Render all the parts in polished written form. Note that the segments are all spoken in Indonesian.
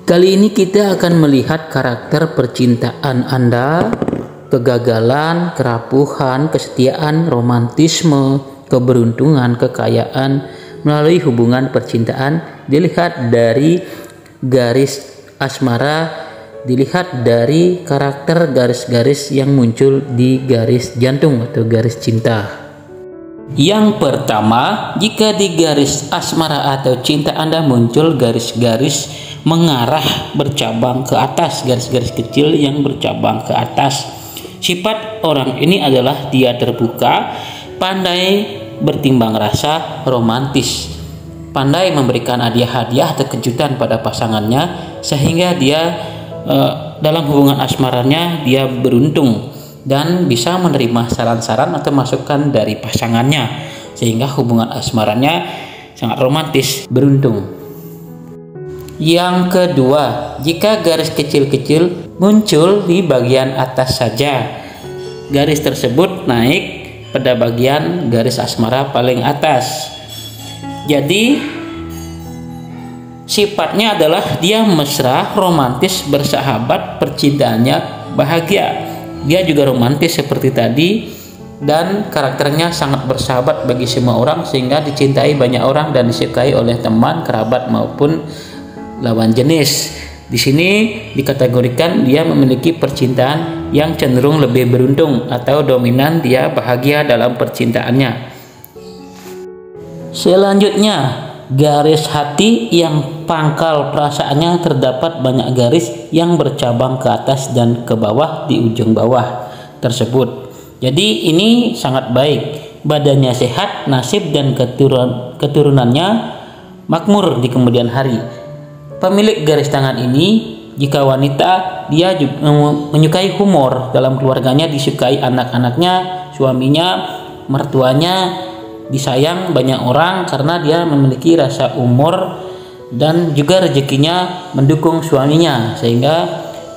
Kali ini kita akan melihat karakter percintaan Anda, kegagalan, kerapuhan, kesetiaan, romantisme, keberuntungan, kekayaan melalui hubungan percintaan dilihat dari garis asmara, dilihat dari karakter garis-garis yang muncul di garis jantung atau garis cinta. Yang pertama, jika di garis asmara atau cinta Anda muncul garis-garis mengarah bercabang ke atas, garis-garis kecil yang bercabang ke atas. Sifat orang ini adalah dia terbuka, pandai bertimbang rasa, romantis, pandai memberikan hadiah-hadiah atau kejutan pada pasangannya, sehingga dia dalam hubungan asmaranya dia beruntung dan bisa menerima saran-saran atau masukan dari pasangannya, sehingga hubungan asmaranya sangat romantis, beruntung. Yang kedua, jika garis kecil-kecil muncul di bagian atas saja, garis tersebut naik pada bagian garis asmara paling atas. Jadi sifatnya adalah dia mesra, romantis, bersahabat, percintaannya bahagia. Dia juga romantis seperti tadi dan karakternya sangat bersahabat bagi semua orang, sehingga dicintai banyak orang dan disukai oleh teman, kerabat maupun lawan jenis. Di sini dikategorikan dia memiliki percintaan yang cenderung lebih beruntung atau dominan, dia bahagia dalam percintaannya. Selanjutnya, garis hati yang pangkal perasaannya terdapat banyak garis yang bercabang ke atas dan ke bawah di ujung bawah tersebut. Jadi ini sangat baik, badannya sehat, nasib dan keturunannya makmur di kemudian hari. Pemilik garis tangan ini, jika wanita, dia juga menyukai humor dalam keluarganya, disukai anak-anaknya, suaminya, mertuanya, disayang banyak orang karena dia memiliki rasa humor dan juga rezekinya mendukung suaminya, sehingga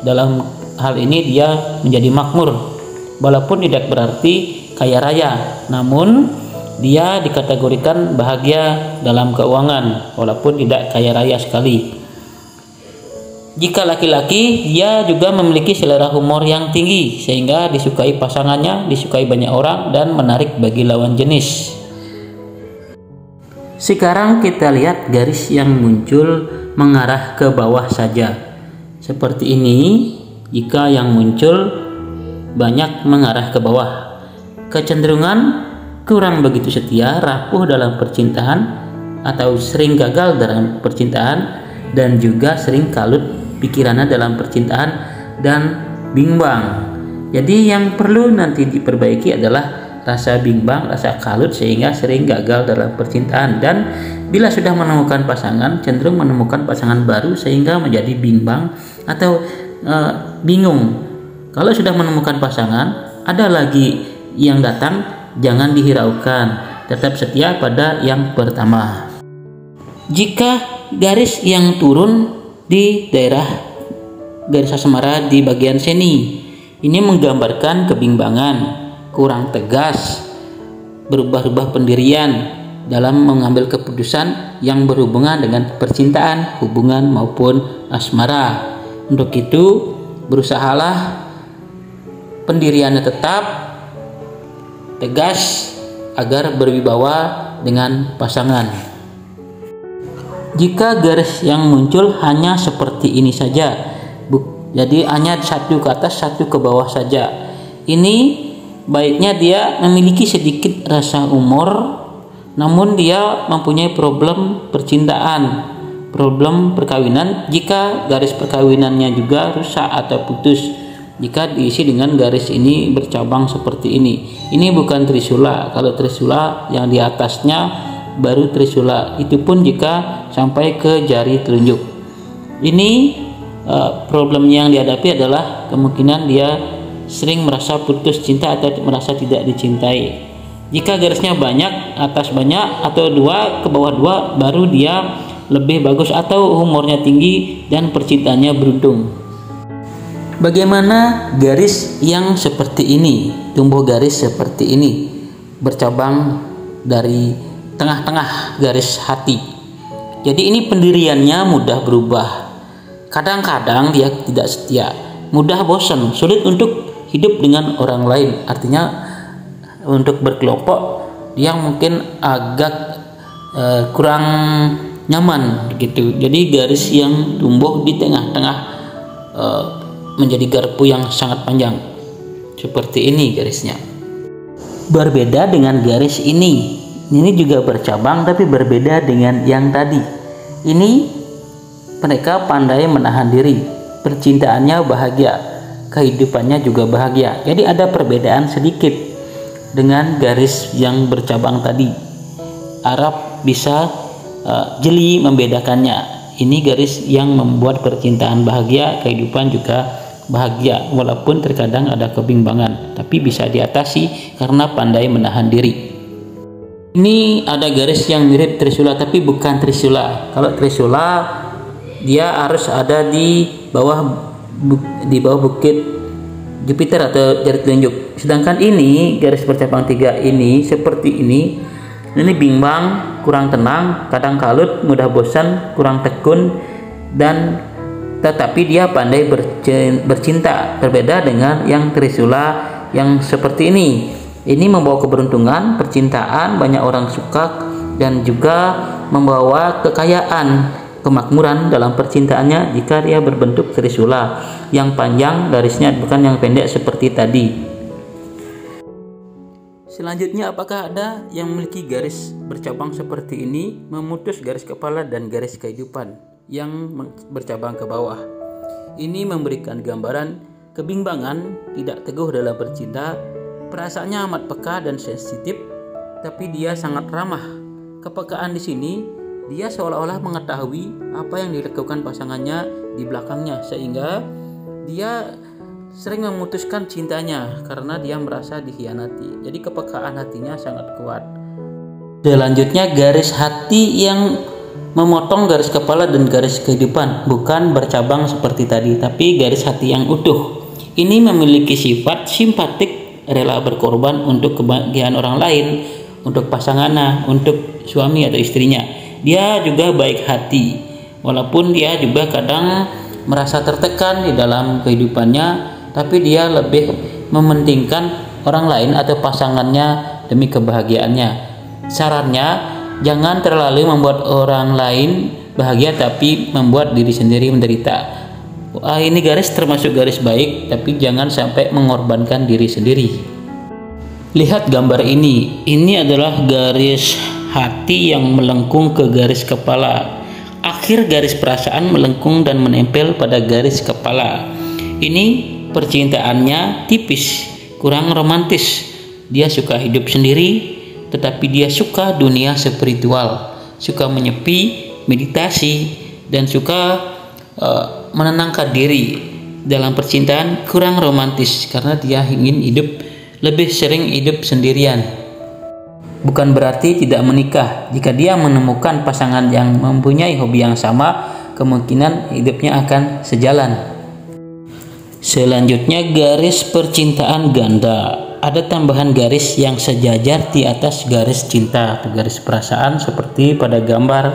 dalam hal ini dia menjadi makmur, walaupun tidak berarti kaya raya, namun dia dikategorikan bahagia dalam keuangan walaupun tidak kaya raya sekali. Jika laki-laki, dia juga memiliki selera humor yang tinggi sehingga disukai pasangannya, disukai banyak orang dan menarik bagi lawan jenis. Sekarang kita lihat garis yang muncul mengarah ke bawah saja. Seperti ini, jika yang muncul banyak mengarah ke bawah. Kecenderungan kurang begitu setia, rapuh dalam percintaan atau sering gagal dalam percintaan, dan juga sering kalut pikirannya dalam percintaan dan bimbang. Jadi yang perlu nanti diperbaiki adalah rasa bimbang, rasa kalut, sehingga sering gagal dalam percintaan, dan bila sudah menemukan pasangan cenderung menemukan pasangan baru sehingga menjadi bimbang atau bingung. Kalau sudah menemukan pasangan, ada lagi yang datang, jangan dihiraukan, tetap setia pada yang pertama. Jika garis yang turun di daerah garis asmara di bagian seni, ini menggambarkan kebimbangan, kurang tegas, berubah-ubah pendirian dalam mengambil keputusan yang berhubungan dengan percintaan, hubungan maupun asmara. Untuk itu, berusahalah pendiriannya tetap tegas agar berwibawa dengan pasangan. Jika garis yang muncul hanya seperti ini saja, jadi hanya satu ke atas, satu ke bawah saja, ini baiknya dia memiliki sedikit rasa humor, namun dia mempunyai problem percintaan, problem perkawinan. Jika garis perkawinannya juga rusak atau putus, jika diisi dengan garis ini bercabang seperti ini bukan trisula. Kalau trisula yang di atasnya baru trisula, itu pun jika sampai ke jari telunjuk. Ini problem yang dihadapi adalah kemungkinan dia sering merasa putus cinta atau merasa tidak dicintai. Jika garisnya banyak, atas banyak atau dua ke bawah dua, baru dia lebih bagus atau humornya tinggi dan percintaannya beruntung. Bagaimana garis yang seperti ini? Tumbuh garis seperti ini bercabang dari tengah-tengah garis hati. Jadi ini pendiriannya mudah berubah. Kadang-kadang dia tidak setia, mudah bosan, sulit untuk hidup dengan orang lain. Artinya untuk berkelompok dia mungkin agak kurang nyaman gitu. Jadi garis yang tumbuh di tengah-tengah menjadi garpu yang sangat panjang. Seperti ini garisnya. Berbeda dengan garis ini. Ini juga bercabang tapi berbeda dengan yang tadi. Ini mereka pandai menahan diri. Percintaannya bahagia, kehidupannya juga bahagia. Jadi ada perbedaan sedikit dengan garis yang bercabang tadi. Arab bisa jeli membedakannya. Ini garis yang membuat percintaan bahagia, kehidupan juga bahagia, walaupun terkadang ada kebimbangan, tapi bisa diatasi karena pandai menahan diri. Ini ada garis yang mirip trisula tapi bukan trisula. Kalau trisula dia harus ada di bawah bukit Jupiter atau jari telunjuk. Sedangkan ini garis bercabang 3 ini seperti ini bimbang, kurang tenang, kadang kalut, mudah bosan, kurang tekun, dan tetapi dia pandai bercinta. Berbeda dengan yang trisula yang seperti ini. Ini membawa keberuntungan, percintaan, banyak orang suka, dan juga membawa kekayaan, kemakmuran dalam percintaannya jika dia berbentuk trisula yang panjang garisnya, bukan yang pendek seperti tadi. Selanjutnya, apakah ada yang memiliki garis bercabang seperti ini, memutus garis kepala dan garis kehidupan yang bercabang ke bawah? Ini memberikan gambaran kebimbangan, tidak teguh dalam bercinta, perasaannya amat peka dan sensitif, tapi dia sangat ramah. Kepekaan di sini, dia seolah-olah mengetahui apa yang dilakukan pasangannya di belakangnya, sehingga dia sering memutuskan cintanya karena dia merasa dikhianati. Jadi kepekaan hatinya sangat kuat. Selanjutnya, garis hati yang memotong garis kepala dan garis kehidupan, bukan bercabang seperti tadi, tapi garis hati yang utuh. Ini memiliki sifat simpatik, rela berkorban untuk kebahagiaan orang lain, untuk pasangannya, untuk suami atau istrinya. Dia juga baik hati, walaupun dia juga kadang merasa tertekan di dalam kehidupannya, tapi dia lebih mementingkan orang lain atau pasangannya demi kebahagiaannya. Sarannya, jangan terlalu membuat orang lain bahagia tapi membuat diri sendiri menderita. Ini garis termasuk garis baik, tapi jangan sampai mengorbankan diri sendiri. Lihat gambar ini. Ini adalah garis hati yang melengkung ke garis kepala. Akhir garis perasaan melengkung dan menempel pada garis kepala. Ini percintaannya tipis, kurang romantis. Dia suka hidup sendiri, tetapi dia suka dunia spiritual, suka menyepi, meditasi, dan suka menenangkan diri. Dalam percintaan kurang romantis karena dia ingin hidup lebih sering hidup sendirian. Bukan berarti tidak menikah. Jika dia menemukan pasangan yang mempunyai hobi yang sama, kemungkinan hidupnya akan sejalan. Selanjutnya, garis percintaan ganda. Ada tambahan garis yang sejajar di atas garis cinta atau garis perasaan seperti pada gambar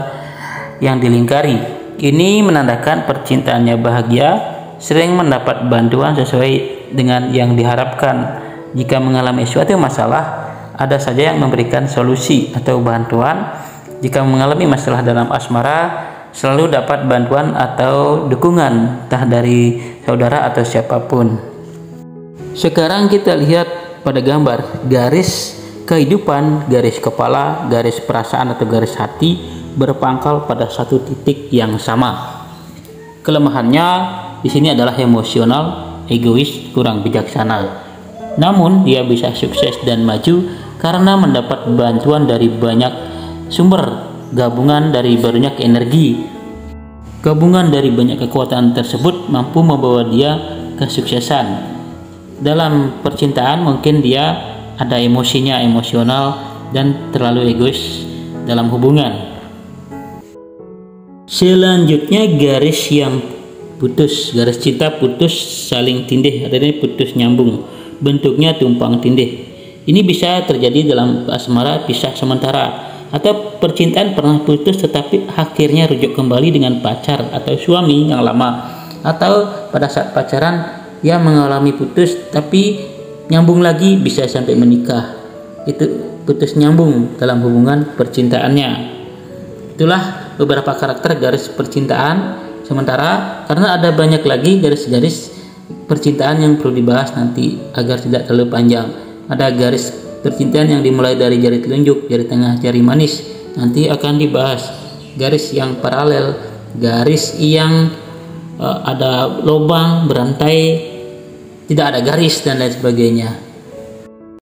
yang dilingkari. Ini menandakan percintaannya bahagia, sering mendapat bantuan sesuai dengan yang diharapkan. Jika mengalami suatu masalah, ada saja yang memberikan solusi atau bantuan. Jika mengalami masalah dalam asmara, selalu dapat bantuan atau dukungan, entah dari saudara atau siapapun. Sekarang kita lihat pada gambar garis kehidupan, garis kepala, garis perasaan atau garis hati berpangkal pada satu titik yang sama. Kelemahannya di sini adalah emosional, egois, kurang bijaksana. Namun dia bisa sukses dan maju karena mendapat bantuan dari banyak sumber, gabungan dari banyak energi. Gabungan dari banyak kekuatan tersebut mampu membawa dia kesuksesan. Dalam percintaan mungkin dia ada emosinya, emosional, dan terlalu egois dalam hubungan. Selanjutnya, garis yang putus. Garis cinta putus saling tindih, artinya putus nyambung. Bentuknya tumpang tindih. Ini bisa terjadi dalam asmara pisah sementara atau percintaan pernah putus tetapi akhirnya rujuk kembali dengan pacar atau suami yang lama, atau pada saat pacaran ia mengalami putus tapi nyambung lagi bisa sampai menikah. Itu putus nyambung dalam hubungan percintaannya. Itulah beberapa karakter garis percintaan sementara, karena ada banyak lagi garis-garis percintaan yang perlu dibahas nanti agar tidak terlalu panjang. Ada garis percintaan yang dimulai dari jari telunjuk, jari tengah, jari manis, nanti akan dibahas. Garis yang paralel, garis yang ada lubang, berantai, tidak ada garis dan lain sebagainya.